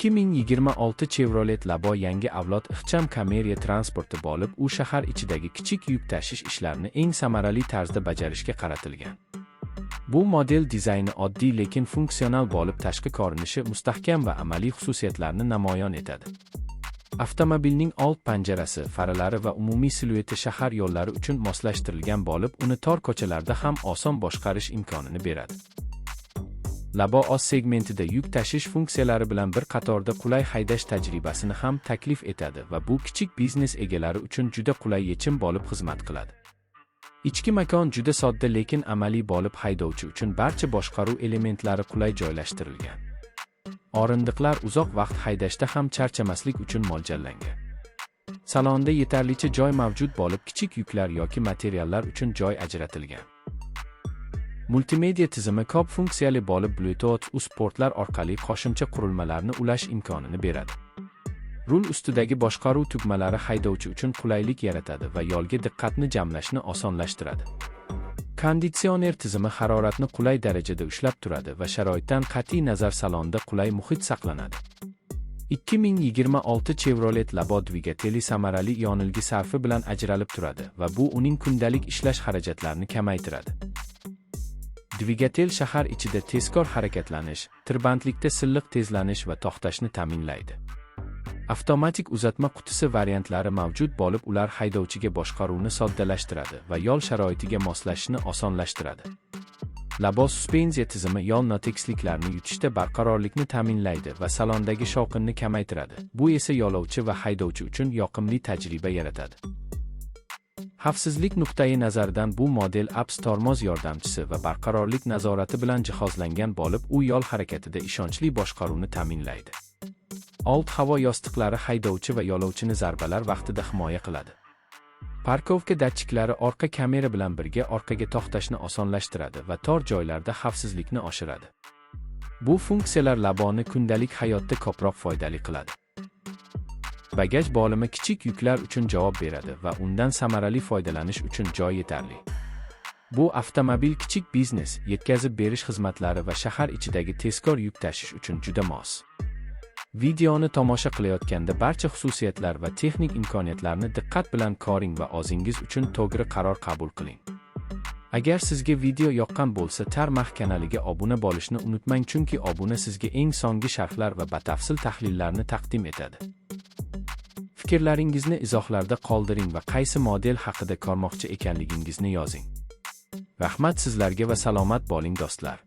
2026 Chevrolet Labo yangi avlod ixcham kameriya transporti bo'lib, u shahar ichidagi kichik yuk tashish ishlarini eng samarali tarzda bajarishga qaratilgan. Bu model dizayni oddiy lekin funksional bo'lib, tashqi ko'rinishi mustahkam va amaliy xususiyatlarni namoyon etadi. Avtomobilning old panjarasi, faralari va umumiy silueti shahar yo'llari uchun moslashtirilgan bo'lib, uni tor ko'chalarda ham oson boshqarish imkonini beradi. Labo oz segmentida yuk tashish funksiyalari bilan bir qatorda qulay haydash tajribasini ham taklif etadi va bu kichik biznes egalari uchun juda qulay yechim bo'lib xizmat qiladi. Ichki makon juda sodda lekin amaliy bo'lib, haydovchi uchun barcha boshqaruv elementlari qulay joylashtirilgan. O'rindiqlar uzoq vaqt haydashda ham charchamaslik uchun mo'ljallangan. Salonda yetarlicha joy mavjud bo'lib, kichik yuklar yoki materiallar uchun joy ajratilgan. Multimedia tizimi ko'p funksiyali bo'lib, Bluetooth portlar orqali qo'shimcha qurilmalarni ulash imkonini beradi. Rul ustidagi boshqaruv tugmalari haydovchi uchun qulaylik yaratadi va yo'lga diqqatni jamlashni osonlashtiradi. Konditsioner tizimi haroratni qulay darajada ushlab turadi va sharoitdan qat'iy nazar salonda qulay muhit saqlanadi. 2026 Chevrolet Labo dvigateli samarali yonilg'i sarfi bilan ajralib turadi va bu uning kundalik ishlash xarajatlarini kamaytiradi. Dvigatel shahar ichida tezkor harakatlanish, tirbandlikda silliq tezlanish va to'xtashni ta'minlaydi. Avtomatik uzatma qutisi variantlari mavjud bo'lib, ular haydovchiga boshqaruvni soddalashtiradi va yo'l sharoitiga moslashishni osonlashtiradi. Labo suspenziya tizimi yo'l notekisliklarni yutishda barqarorlikni ta'minlaydi va salondagi shovqinni kamaytiradi. Bu esa yo'lovchi va haydovchi uchun yoqimli tajriba yaratadi. Xavfsizlik nuqtai nazaridan bu model ABS tormoz yordamchisi va barqarorlik nazorati bilan jihozlangan bo'lib, u yo'l harakatida ishonchli boshqaruvni ta'minlaydi. Old havo yostiqlari haydovchi va yo'lovchini zarbalar vaqtida himoya qiladi. Parkovka datchiklari orqa kamera bilan birga orqaga to'xtashni osonlashtiradi va tor joylarda xavfsizlikni oshiradi. Bu funksiyalar Laboni kundalik hayotda ko'proq foydali qiladi. Bagaj bo'limi kichik yuklar uchun javob beradi va undan samarali foydalanish uchun joy yetarli. Bu avtomobil kichik biznes, yetkazib berish xizmatlari va shahar ichidagi tezkor yuk tashish uchun juda mos. Videoni tomosha qilayotganda barcha xususiyatlar va texnik imkoniyatlarni diqqat bilan ko'ring va o'zingiz uchun to'g'ri qaror qabul qiling. Agar sizga video yoqqan bo'lsa, Tarmax kanaliga obuna bo'lishni unutmang, chunki obuna sizga eng so'nggi sharhlar va batafsil tahlillarni taqdim etadi. Fikrlaringizni izohlarda qoldiring va qaysi model haqida ko'rmoqchi ekanligingizni yozing. Rahmat sizlarga va salomat bo'ling do'stlar.